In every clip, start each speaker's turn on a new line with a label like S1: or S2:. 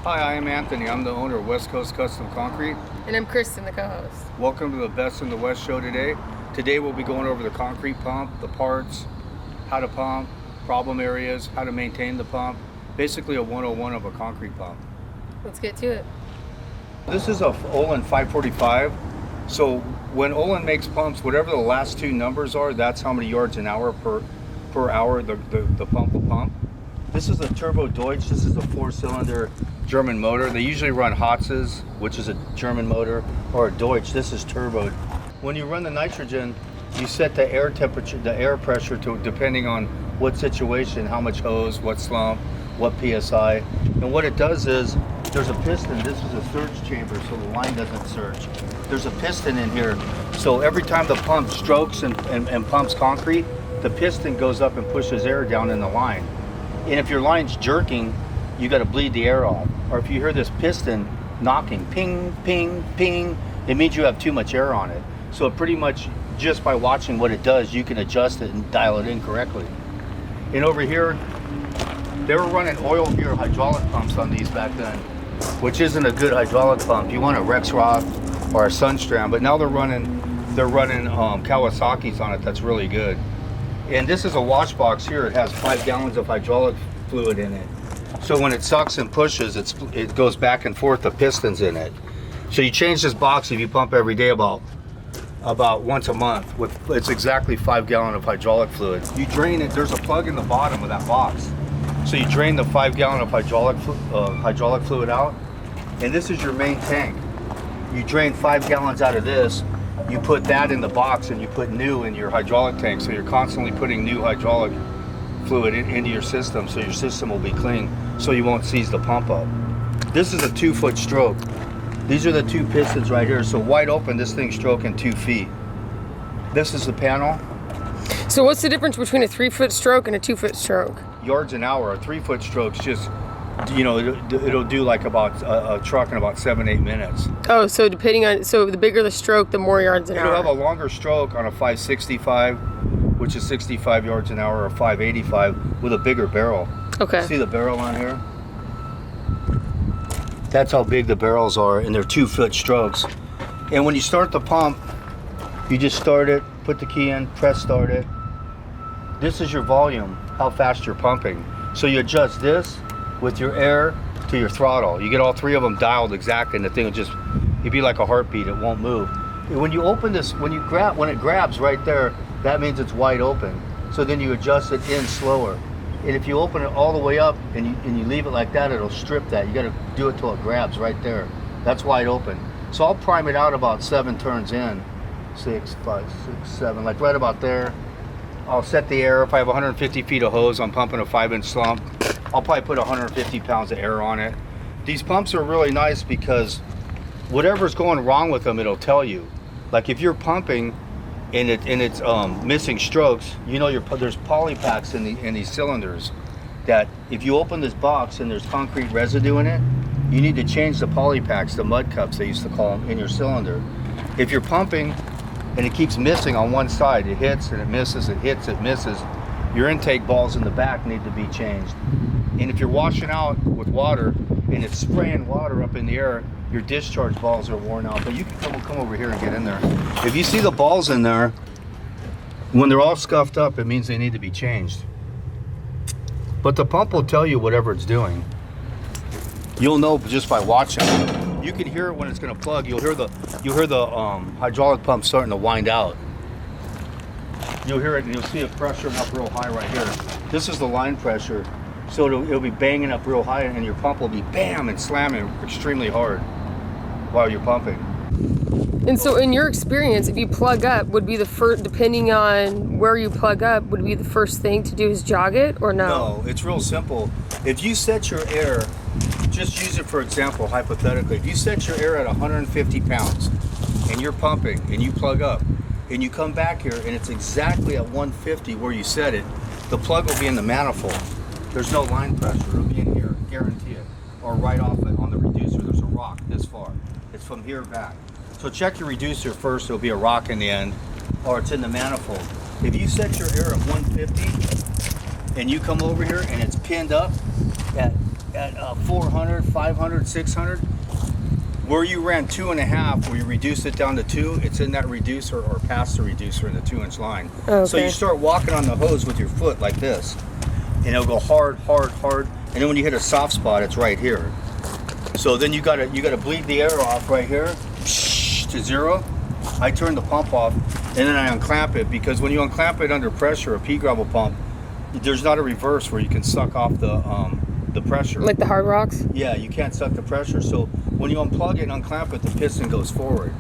S1: Hi, I am Anthony. I'm the owner of West Coast Custom Concrete.
S2: And I'm Kristen, the co-host.
S1: Welcome to the Best in the West show today. Today we'll be going over the concrete pump, the parts, how to pump, problem areas, how to maintain the pump. Basically a 101 of a concrete pump.
S2: Let's get to it.
S1: This is a Olin 545. So when Olin makes pumps, whatever the last two numbers are, that's how many yards an hour per hour the pump will pump. This is a turbo Deutsch. This is a 4-cylinder German motor. They usually run Hotzes, which is a German motor, or a Deutsch. This is turbo. When you run the nitrogen, you set the air temperature, the air pressure to depending on what situation, how much hose, what slump, what PSI. And what it does is, there's a piston. This is a surge chamber, so the line doesn't surge. There's a piston in here, so every time the pump strokes and pumps concrete, the piston goes up and pushes air down in the line. And if your line's jerking, you got to bleed the air off. Or if you hear this piston knocking, ping, ping, ping, it means you have too much air on it. So pretty much just by watching what it does, you can adjust it and dial it in correctly. And over here, they were running oil gear hydraulic pumps on these back then, which isn't a good hydraulic pump. You want a Rexroth or a Sunstrand, but now they're running Kawasaki's on it. That's really good. And this is a wash box here. It has 5 gallons of hydraulic fluid in it. So when it sucks and pushes, it goes back and forth, the piston's in it. So you change this box if you pump every day about once a month. It's exactly 5 gallons of hydraulic fluid. You drain it, there's a plug in the bottom of that box. So you drain the 5 gallon of hydraulic fluid out, and this is your main tank. You drain 5 gallons out of this, you put that in the box, and you put new in your hydraulic tank. So you're constantly putting new hydraulic fluid into your system, so your system will be clean, so you won't seize the pump up. This is a 2-foot stroke. These are the two pistons right here. So wide open, this thing's stroking 2 feet. This is the panel.
S2: So what's the difference between a 3-foot stroke and a 2-foot stroke?
S1: Yards an hour. A 3-foot stroke's just, it'll do like about a truck in about 7-8 minutes.
S2: Oh, so so the bigger the stroke, the more yards an hour.
S1: It'll have a longer stroke on a 565, which is 65 yards an hour, or 585 with a bigger barrel.
S2: Okay.
S1: See the barrel on here? That's how big the barrels are, and they're 2-foot strokes. And when you start the pump, you just start it, put the key in, press start it. This is your volume, how fast you're pumping. So you adjust this with your air to your throttle. You get all 3 of them dialed exactly, and the thing will it'd be like a heartbeat, it won't move. And when you open this, when it grabs right there, that means it's wide open. So then you adjust it in slower. And if you open it all the way up and you leave it like that, it'll strip that. You got to do it till it grabs right there. That's wide open. So I'll prime it out about 7 turns in. 6, 5, 6, 7, like right about there. I'll set the air. If I have 150 feet of hose, I'm pumping a 5-inch slump. I'll probably put 150 pounds of air on it. These pumps are really nice because whatever's going wrong with them, it'll tell you. Like if you're pumping and it's missing strokes, there's poly packs in these cylinders that if you open this box and there's concrete residue in it, you need to change the poly packs, the mud cups they used to call them, in your cylinder. If you're pumping and it keeps missing on one side, it hits and it misses, it hits, it misses, your intake balls in the back need to be changed. And if you're washing out with water and it's spraying water up in the air, your discharge balls are worn out. But you can come over here and get in there. If you see the balls in there, when they're all scuffed up, it means they need to be changed. But the pump will tell you whatever it's doing. You'll know just by watching. You can hear it when it's going to plug. You'll hear the hydraulic pump starting to wind out. You'll hear it and you'll see it pressuring up real high right here. This is the line pressure. So it'll be banging up real high, and your pump will be bam and slamming extremely hard while you're pumping.
S2: And so in your experience, if you plug up, would be the first, depending on where you plug up, would be the first thing to do is jog it, or no?
S1: No, it's real simple. If you set your air, just use it for example, hypothetically. If you set your air at 150 pounds and you're pumping and you plug up and you come back here and it's exactly at 150 where you set it, the plug will be in the manifold. There's no line pressure. It'll be in here, guarantee it. Or right off it on the reducer, there's a rock this far. It's from here back. So check your reducer first, there'll be a rock in the end, or it's in the manifold. If you set your air at 150, and you come over here and it's pinned up at 400, 500, 600, where you ran 2.5, where you reduce it down to 2, it's in that reducer or past the reducer in the 2-inch line.
S2: Okay.
S1: So you start walking on the hose with your foot like this, and it'll go hard, hard, hard, and then when you hit a soft spot, it's right here. So then you gotta bleed the air off right here to 0. I turn the pump off, and then I unclamp it, because when you unclamp it under pressure, a pea gravel pump, there's not a reverse where you can suck off the pressure.
S2: Like the hard rocks?
S1: Yeah, you can't suck the pressure. So when you unplug it and unclamp it, the piston goes forward.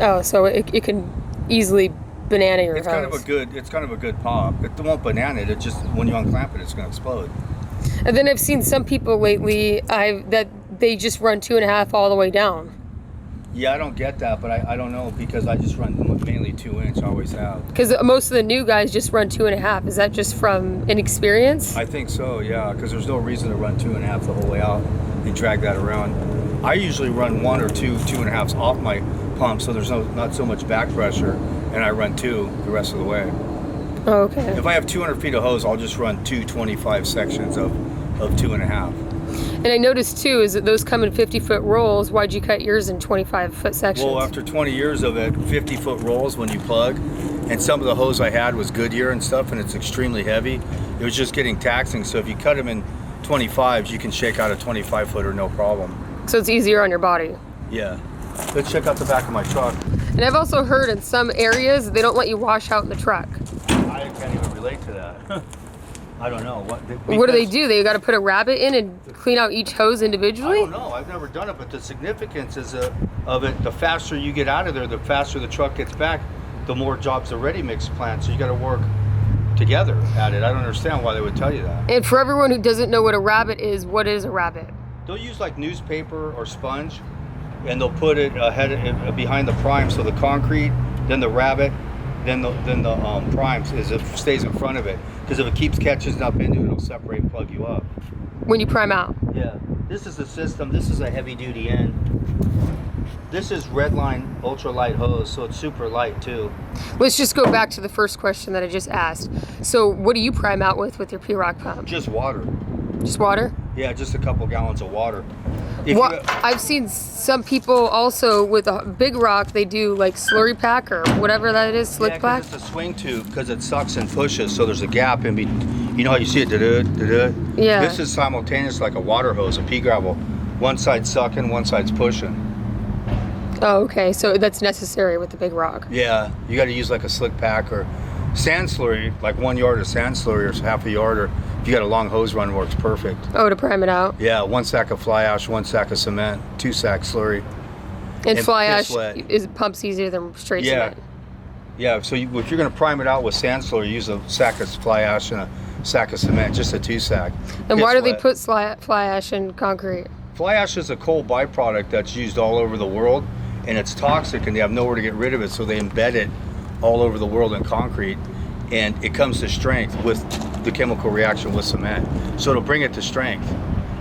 S2: Oh, so it can easily banana your
S1: It's
S2: hose.
S1: kind of a good pop. It won't banana it. It just, when you unclamp it, it's going to explode.
S2: And then I've seen some people lately that they just run 2.5 all the way down.
S1: Yeah, I don't get that, but I don't know, because I just run mainly 2-inch. I always have.
S2: Because most of the new guys just run 2.5. Is that just from inexperience?
S1: I think so, yeah, because there's no reason to run 2.5 the whole way out and drag that around. I usually run 1 or 2.5s off my pump, so there's not so much back pressure, and I run 2 the rest of the way.
S2: Oh, okay.
S1: If I have 200 feet of hose, I'll just run 2 25 sections of 2.5.
S2: And I noticed too is that those come in 50-foot rolls. Why'd you cut yours in 25-foot sections?
S1: Well, after 20 years of it, 50-foot rolls when you plug, and some of the hose I had was Goodyear and stuff, and it's extremely heavy. It was just getting taxing. So if you cut them in 25s, you can shake out a 25-footer no problem.
S2: So it's easier on your body.
S1: Yeah. Let's check out the back of my truck.
S2: And I've also heard in some areas they don't let you wash out in the truck.
S1: I can't even relate to that. I don't know. What
S2: do they do? They got to put a rabbit in and clean out each hose individually?
S1: I don't know. I've never done it, but the significance is of it, the faster you get out of there, the faster the truck gets back, the more jobs the ready mix plant. So you got to work together at it. I don't understand why they would tell you that.
S2: And for everyone who doesn't know what a rabbit is, what is a rabbit?
S1: They'll use like newspaper or sponge, and they'll put it behind the prime, so the concrete, then the rabbit, then the primes stays in front of it, because if it keeps catching up into it, it'll separate and plug you up.
S2: When you prime out?
S1: Yeah. This is the system. This is a heavy duty end. This is Redline ultralight hose, so it's super light too.
S2: Let's just go back to the first question that I just asked. So what do you prime out with your P-Rock pump?
S1: Just water.
S2: Just water?
S1: Yeah, just a couple gallons of water.
S2: I've seen some people also with a big rock, they do like slurry pack or whatever that is, slick pack.
S1: It's a swing tube, because it sucks and pushes, so there's a gap in between. You know how you see it?
S2: Yeah.
S1: This is simultaneous like a water hose, a pea gravel. One side's sucking, one side's pushing.
S2: Oh, okay. So that's necessary with the big rock.
S1: Yeah, you got to use like a slick pack or sand slurry, like 1 yard of sand slurry or half a yard, or if you got a long hose run, works perfect.
S2: Oh, to prime it out?
S1: Yeah, 1 sack of fly ash, 1 sack of cement, 2 sack slurry.
S2: And fly ash pumps easier than straight cement?
S1: Yeah, so if you're going to prime it out with sand slurry, use a sack of fly ash and a sack of cement, just a 2 sack.
S2: And why do they put fly ash in concrete?
S1: Fly ash is a coal byproduct that's used all over the world, and it's toxic, and they have nowhere to get rid of it, so they embed it all over the world in concrete, and it comes to strength with the chemical reaction with cement. So it'll bring it to strength.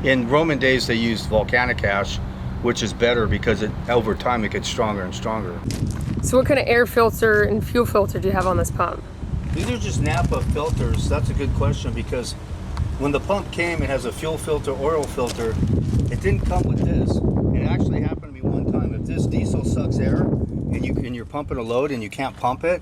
S1: In Roman days, they used volcanic ash, which is better because over time it gets stronger and stronger.
S2: So what kind of air filter and fuel filter do you have on this pump?
S1: These are just Napa filters. That's a good question, because when the pump came, it has a fuel filter, oil filter. It didn't come with this. It actually happened to me one time. If this diesel sucks air and you're pumping a load and you can't pump it,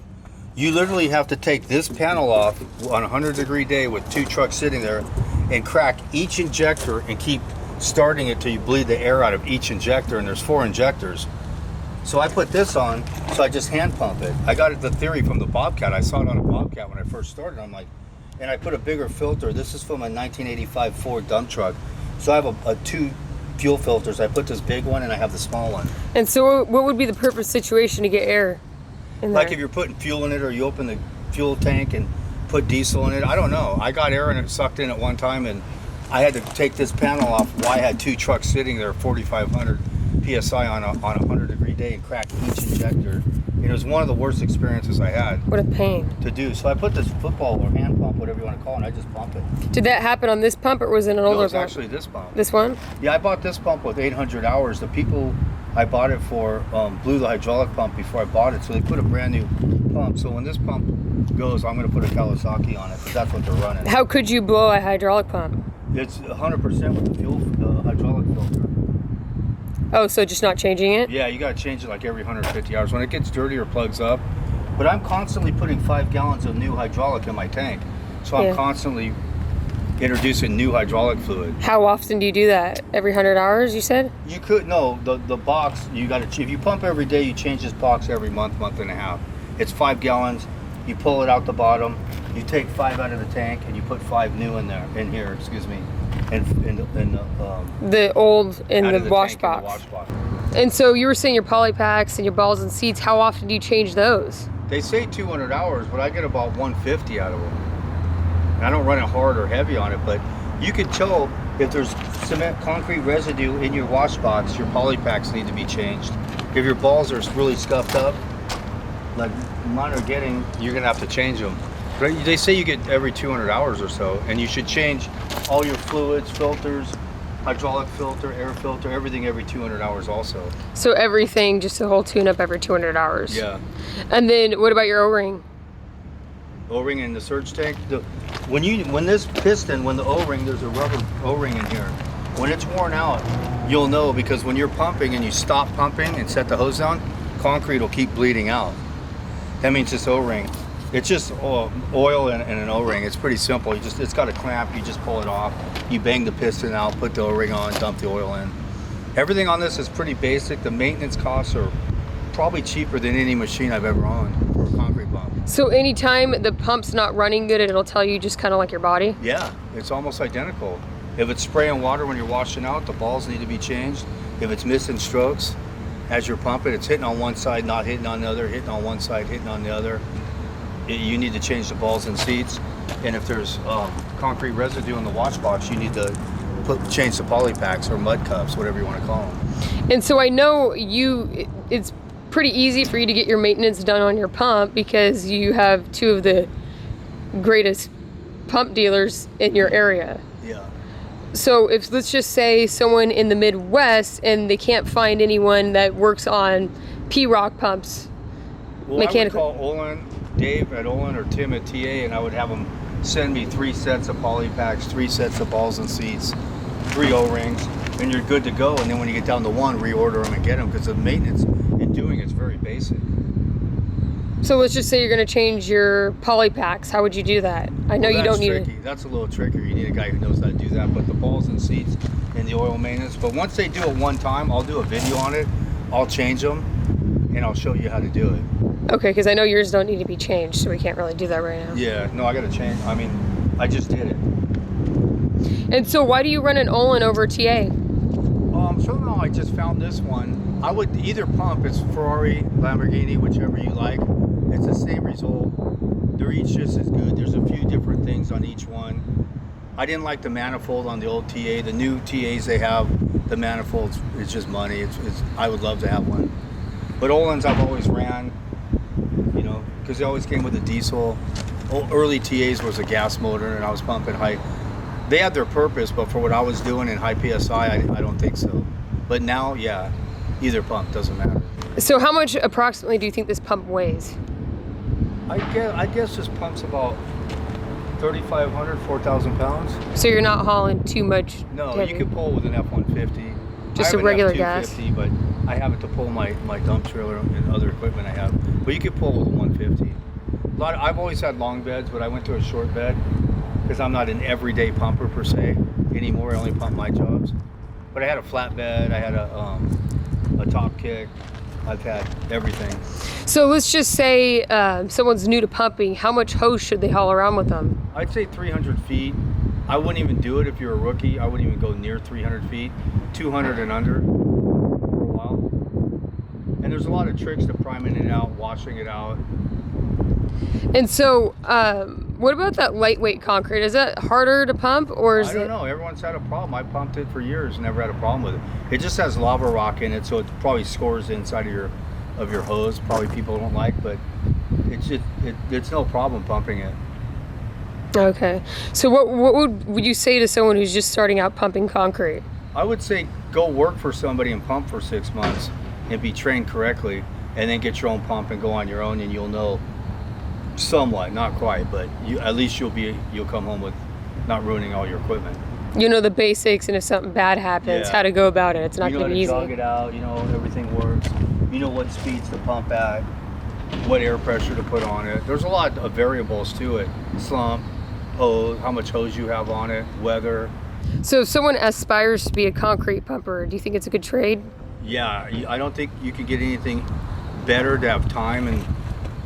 S1: you literally have to take this panel off on a 100-degree day with 2 trucks sitting there and crack each injector and keep starting it till you bleed the air out of each injector, and there's 4 injectors. So I put this on, so I just hand pump it. I got the theory from the Bobcat. I saw it on a Bobcat when I first started. I'm like, and I put a bigger filter. This is from a 1985 Ford dump truck. So I have 2 fuel filters. I put this big one and I have the small one.
S2: And so what would be the perfect situation to get air in there?
S1: Like if you're putting fuel in it, or you open the fuel tank and put diesel in it. I don't know. I got air and it sucked in at one time, and I had to take this panel off while I had 2 trucks sitting there, 4,500 PSI on a 100-degree day, and crack each injector. It was one of the worst experiences I had.
S2: What a pain.
S1: To do. So I put this football or hand pump, whatever you want to call it, and I just pump it.
S2: Did that happen on this pump, or was it an older
S1: No, it's
S2: pump?
S1: actually this pump.
S2: This one?
S1: Yeah, I bought this pump with 800 hours. The people I bought it for blew the hydraulic pump before I bought it, so they put a brand new pump. So when this pump goes, I'm going to put a Kawasaki on it because that's what they're running.
S2: How could you blow a hydraulic pump?
S1: It's 100% with the hydraulic filter.
S2: Oh, so just not changing it?
S1: Yeah, you got to change it like every 150 hours. When it gets dirty or plugs up. But I'm constantly putting 5 gallons of new hydraulic in my tank. So I'm constantly introducing new hydraulic fluid.
S2: How often do you do that? Every 100 hours, you said?
S1: You could, no, the box, you got to, if you pump every day, you change this box every month and a half. It's 5 gallons, you pull it out the bottom, you take 5 out of the tank, and you put 5 new in here, excuse me,
S2: the old in the wash
S1: box.
S2: box. And so you were saying your poly packs and your balls and seats, how often do you change those?
S1: They say 200 hours, but I get about 150 out of them. And I don't run it hard or heavy on it, but you could tell if there's cement, concrete residue in your wash box, your poly packs need to be changed. If your balls are really scuffed up, like mine are getting, you're gonna have to change them. But they say you get every 200 hours or so, and you should change all your fluids, filters, hydraulic filter, air filter, everything every 200 hours also.
S2: So everything, just a whole tune-up every 200 hours?
S1: Yeah.
S2: And then what about your O-ring?
S1: O-ring in the surge tank. When this piston, when the O-ring, there's a rubber O-ring in here. When it's worn out, you'll know, because when you're pumping and you stop pumping and set the hose down, concrete will keep bleeding out. That means this O-ring. It's just oil and an O-ring. It's pretty simple. It's got a clamp. You just pull it off. You bang the piston out, put the O-ring on, dump the oil in. Everything on this is pretty basic. The maintenance costs are probably cheaper than any machine I've ever owned for a concrete pump.
S2: So anytime the pump's not running good, it'll tell you just kind of like your body?
S1: Yeah, it's almost identical. If it's spraying water when you're washing out, the balls need to be changed. If it's missing strokes as you're pumping, it's hitting on one side, not hitting on the other, hitting on one side, hitting on the other. You need to change the balls and seats. And if there's concrete residue in the wash box, you need to change the poly packs or mud cups, whatever you want to call them.
S2: And so I know it's pretty easy for you to get your maintenance done on your pump because you have 2 of the greatest pump dealers in your area.
S1: Yeah.
S2: So if, let's just say, someone in the Midwest and they can't find anyone that works on P-Rock pumps, mechanical.
S1: I would call Olin, Dave at Olin, or Tim at TA, and I would have them send me 3 sets of poly packs, 3 sets of balls and seats, 3 O-rings, and you're good to go. And then when you get down to 1, reorder them and get them, because the maintenance in doing it's very basic.
S2: So let's just say you're going to change your poly packs. How would you do that? I know you don't need it.
S1: That's a little trickier. You need a guy who knows how to do that. But the balls and seats and the oil maintenance. But once they do it one time, I'll do a video on it. I'll change them, and I'll show you how to do it.
S2: Okay, because I know yours don't need to be changed, so we can't really do that right now.
S1: Yeah, no, I got to change. I mean, I just did it.
S2: And so why do you run an Olin over TA?
S1: So now I just found this one. I would either pump, it's Ferrari, Lamborghini, whichever you like. It's the same result. They're each just as good. There's a few different things on each one. I didn't like the manifold on the old TA. The new TAs they have, the manifolds, it's just money. I would love to have one. But Olin's I've always ran, you know, because they always came with a diesel. Early TAs was a gas motor, and I was pumping high. They had their purpose, but for what I was doing in high PSI, I don't think so. But now, yeah, either pump, doesn't matter.
S2: So how much approximately do you think this pump weighs?
S1: I guess this pump's about 3,500, 4,000 pounds.
S2: So you're not hauling too much?
S1: No,
S2: heavy.
S1: you could pull with an F-150.
S2: Just a regular gas?
S1: But I have it to pull my dump trailer and other equipment I have. But you could pull with a 150. I've always had long beds, but I went to a short bed because I'm not an everyday pumper per se anymore. I only pump my jobs. But I had a flat bed, I had a top kick, I've had everything.
S2: So let's just say someone's new to pumping. How much hose should they haul around with them?
S1: I'd say 300 feet. I wouldn't even do it if you're a rookie. I wouldn't even go near 300 feet. 200 and under for a while. And there's a lot of tricks to priming it out, washing it out.
S2: And so, what about that lightweight concrete? Is that harder to pump, or is
S1: I don't know. Everyone's had a problem. I pumped it for years, never had a problem with it. It just has lava rock in it, so it probably scores the inside of your hose. Probably people don't like, but it's no problem pumping it.
S2: Okay. So what would you say to someone who's just starting out pumping concrete?
S1: I would say go work for somebody and pump for 6 months. and be trained correctly, and then get your own pump and go on your own, and you'll know somewhat, not quite, but at least you'll come home with not ruining all your equipment.
S2: You know the basics, and if something bad happens, how to go about it. It's not going to be easy.
S1: You know how to jog it out. You know everything works. You know what speeds to pump at, what air pressure to put on it. There's a lot of variables to it. Slump, hose, how much hose you have on it, weather.
S2: So if someone aspires to be a concrete pumper, do you think it's a good trade?
S1: Yeah, I don't think you can get anything better to have time and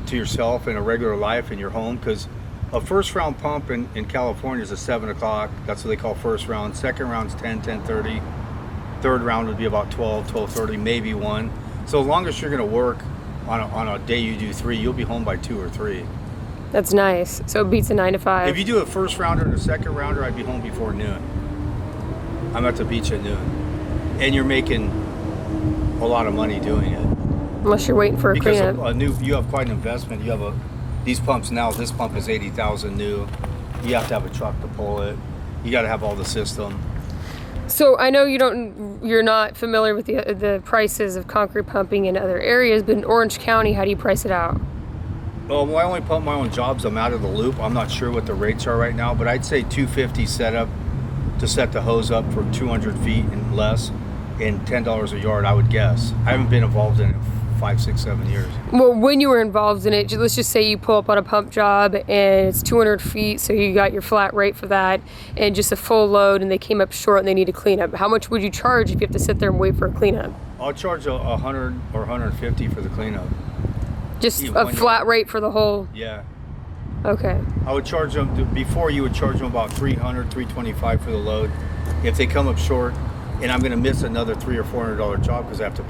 S1: to yourself in a regular life in your home, because a first round pump in California is at 7 o'clock. That's what they call first round. Second round's 10, 10:30. Third round would be about 12, 12:30, maybe 1. So as long as you're going to work on a day you do 3, you'll be home by 2 or 3.
S2: That's nice. So it beats a 9 to 5.
S1: If you do a first rounder and a second rounder, I'd be home before noon. I'm at the beach at noon. And you're making a lot of money doing it.
S2: Unless you're waiting for a cleanup.
S1: Because you have quite an investment. You have these pumps now, this pump is $80,000 new. You have to have a truck to pull it. You got to have all the system.
S2: So I know you're not familiar with the prices of concrete pumping in other areas, but in Orange County, how do you price it out?
S1: Well, I only pump my own jobs. I'm out of the loop. I'm not sure what the rates are right now, but I'd say $250 setup to set the hose up for 200 feet and less, and $10 a yard, I would guess. I haven't been involved in it 5, 6, 7 years.
S2: Well, when you were involved in it, let's just say you pull up on a pump job and it's 200 feet, so you got your flat rate for that, and just a full load, and they came up short and they need a cleanup. How much would you charge if you have to sit there and wait for a cleanup?
S1: I'll charge $100 or $150 for the cleanup.
S2: Just a flat rate for the whole?
S1: Yeah.
S2: Okay.
S1: I would charge them, before you would charge them about $300, $325 for the load. If they come up short, and I'm going to miss another $300 or $400 job because I have to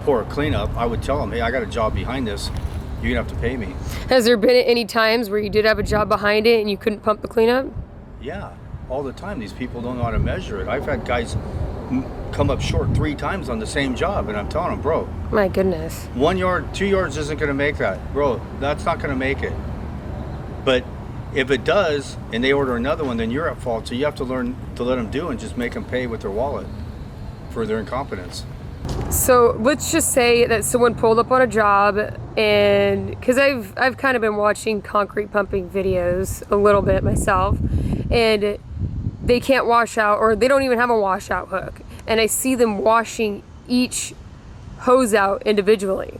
S1: pour a cleanup, I would tell them, hey, I got a job behind this. You're going to have to pay me. Has
S2: there been any times where you did have a job behind it and you couldn't pump the cleanup?
S1: Yeah, all the time. These people don't know how to measure it. I've had guys come up short 3 times on the same job, and I'm telling them, bro.
S2: My goodness.
S1: 1 yard, 2 yards isn't going to make that. Bro, that's not going to make it. But if it does, and they order another one, then you're at fault. So you have to learn to let them do and just make them pay with their wallet for their incompetence.
S2: So let's just say that someone pulled up on a job, and because I've kind of been watching concrete pumping videos a little bit myself, and they can't wash out, or they don't even have a washout hook, and I see them washing each hose out individually.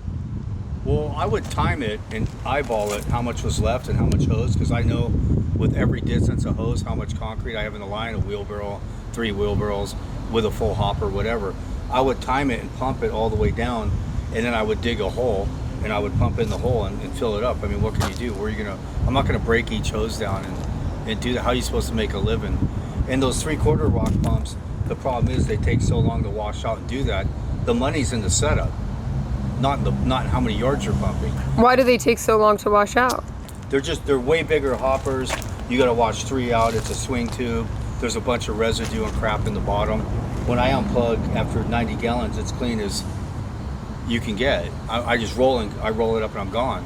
S1: Well, I would time it and eyeball it, how much was left and how much hose, because I know with every distance of hose how much concrete I have in the line, a wheelbarrow, 3 wheelbarrows with a full hopper, whatever. I would time it and pump it all the way down, and then I would dig a hole and I would pump in the hole and fill it up. I mean, what can you do? I'm not gonna break each hose down and do that. How are you supposed to make a living? And those 3/4 rock pumps, the problem is they take so long to wash out and do that. The money's in the setup, not how many yards you're pumping.
S2: Why do they take so long to wash out?
S1: They're way bigger hoppers. You got to wash 3 out. It's a swing tube. There's a bunch of residue and crap in the bottom. When I unplug after 90 gallons, it's clean as you can get. I just roll it up and I'm gone.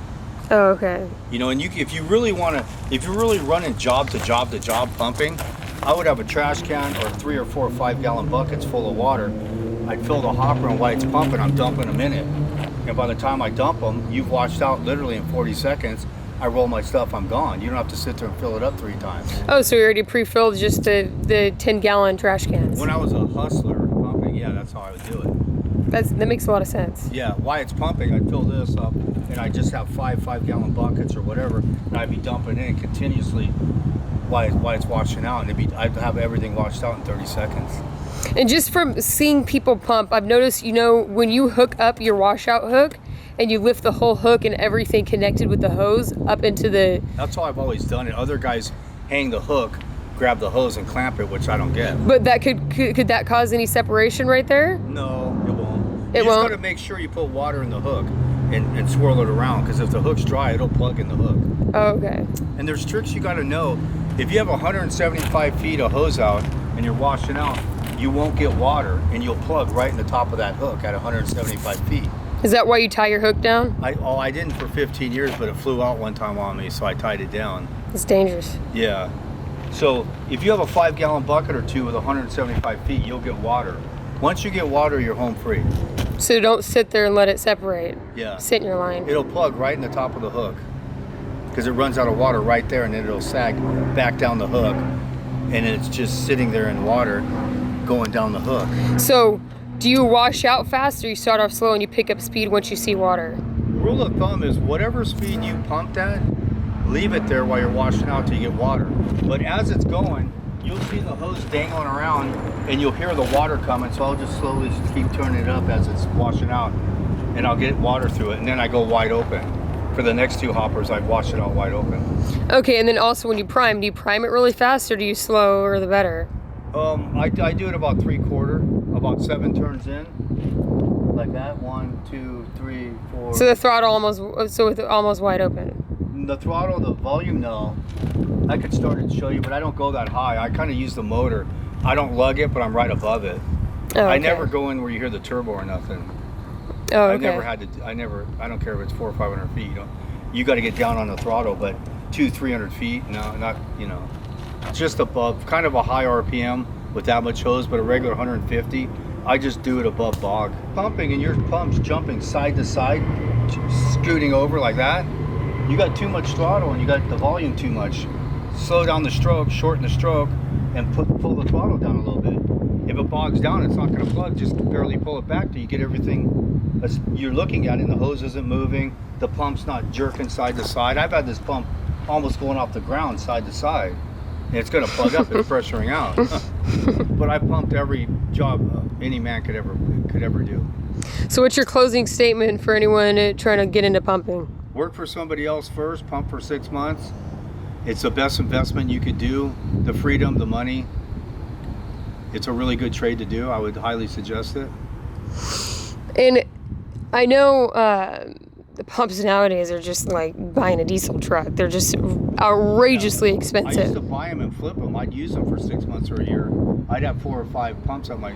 S2: Oh, okay.
S1: You know, and if you're really running job to job to job pumping, I would have a trash can or 3 or 4 or 5 gallon buckets full of water. I'd fill the hopper, and while it's pumping, I'm dumping them in it. And by the time I dump them, you've washed out literally in 40 seconds. I roll my stuff, I'm gone. You don't have to sit there and fill it up 3 times.
S2: Oh, so you already pre-filled just the 10-gallon trash cans?
S1: When I was a hustler pumping, yeah, that's how I would do it.
S2: That makes a lot of sense.
S1: Yeah, while it's pumping, I'd fill this up, and I'd just have 5 gallon buckets or whatever, and I'd be dumping in continuously while it's washing out, and I'd have everything washed out in 30 seconds.
S2: And just from seeing people pump, I've noticed, when you hook up your washout hook and you lift the whole hook and everything connected with the hose up into the...
S1: That's how I've always done it. Other guys hang the hook, grab the hose and clamp it, which I don't get.
S2: But that could that cause any separation right there?
S1: No, it won't.
S2: You
S1: just got to make sure you put water in the hook and swirl it around, because if the hook's dry, it'll plug in the hook.
S2: Oh, okay.
S1: And there's tricks you got to know. If you have 175 feet of hose out and you're washing out, you won't get water, and you'll plug right in the top of that hook at 175 feet.
S2: Is that why you tie your hook down?
S1: I didn't for 15 years, but it flew out one time on me, so I tied it down.
S2: It's dangerous.
S1: Yeah. So if you have a 5 gallon bucket or 2 with 175 feet, you'll get water. Once you get water, you're home free.
S2: So don't sit there and let it separate.
S1: Yeah.
S2: Sit in your line.
S1: It'll plug right in the top of the hook because it runs out of water right there, and then it'll sag back down the hook, and it's just sitting there in water going down the hook.
S2: So do you wash out fast, or you start off slow and you pick up speed once you see water?
S1: Rule of thumb is whatever speed you pumped at, leave it there while you're washing out till you get water. But as it's going, you'll see the hose dangling around and you'll hear the water coming. So I'll just slowly keep turning it up as it's washing out, and I'll get water through it. And then I go wide open. For the next 2 hoppers, I wash it out wide open.
S2: Okay, and then also when you prime, do you prime it really fast, or do you slow, or the better?
S1: I do it about 3/4, about 7 turns in. Like that, 1, 2, 3, 4.
S2: So the throttle almost wide open.
S1: The throttle, the volume, no. I could start and show you, but I don't go that high. I kind of use the motor. I don't lug it, but I'm right above it.
S2: Oh, okay.
S1: I never go in where you hear the turbo or nothing.
S2: Oh, okay.
S1: I've never had to. I don't care if it's 400 or 500 feet. You got to get down on the throttle, but 200-300 feet, no, not. Just above, kind of a high RPM with that much hose, but a regular 150. I just do it above bog. Pumping and your pump's jumping side to side, scooting over like that. You got too much throttle and you got the volume too much. Slow down the stroke, shorten the stroke, and pull the throttle down a little bit. If it bogs down, it's not going to plug. Just barely pull it back till you get everything you're looking at, and the hose isn't moving. The pump's not jerking side to side. I've had this pump almost going off the ground side to side. And it's going to plug up. It's pressuring out. But I pumped every job any man could ever do.
S2: So what's your closing statement for anyone trying to get into pumping?
S1: Work for somebody else first. Pump for 6 months. It's the best investment you could do. The freedom, the money. It's a really good trade to do. I would highly suggest it.
S2: And I know the pumps nowadays are just like buying a diesel truck. They're just outrageously expensive.
S1: I used to buy them and flip them. I'd use them for 6 months or a year. I'd have 4 or 5 pumps at my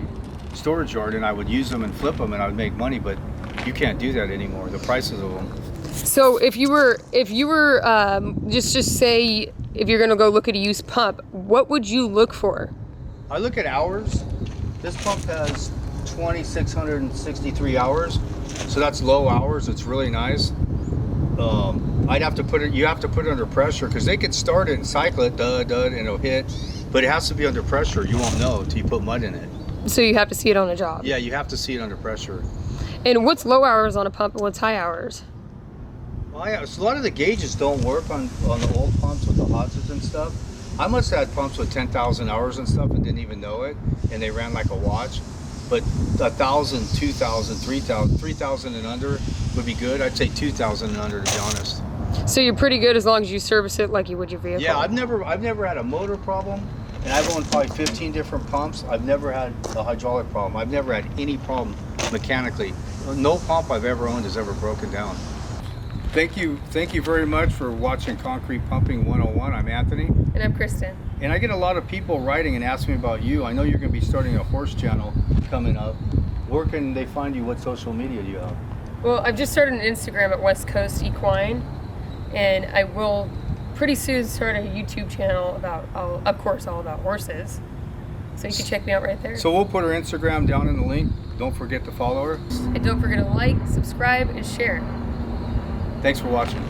S1: storage yard, and I would use them and flip them, and I would make money. But you can't do that anymore. The prices of them.
S2: So if you were just say if you're gonna go look at a used pump, what would you look for?
S1: I look at hours. This pump has 2,663 hours, so that's low hours. It's really nice. I'd have to put it. You have to put it under pressure because they could start it and cycle it, dud, and it'll hit, but it has to be under pressure. You won't know until you put mud in it.
S2: So you have to see it on a job.
S1: Yeah, you have to see it under pressure.
S2: And what's low hours on a pump and what's high hours?
S1: Well, yeah, so a lot of the gauges don't work on the old pumps with the Hodges and stuff. I must have had pumps with 10,000 hours and stuff and didn't even know it, and they ran like a watch. But 1,000, 2,000, 3,000, 3,000 and under would be good. I'd say 2,000 and under, to be honest.
S2: So you're pretty good as long as you service it like you would your vehicle.
S1: Yeah, I've never had a motor problem, and I've owned probably 15 different pumps. I've never had a hydraulic problem. I've never had any problem mechanically. No pump I've ever owned has ever broken down. Thank you very much for watching Concrete Pumping 101. I'm Anthony.
S2: And I'm Kristen.
S1: And I get a lot of people writing and asking me about you. I know you're going to be starting a horse channel coming up. Where can they find you? What social media do you have?
S2: Well, I've just started an Instagram at West Coast Equine, and I will pretty soon start a YouTube channel about, of course, all about horses. So you can check me out right there.
S1: So we'll put her Instagram down in the link. Don't forget to follow her.
S2: And don't forget to like, subscribe, and share.
S1: Thanks for watching.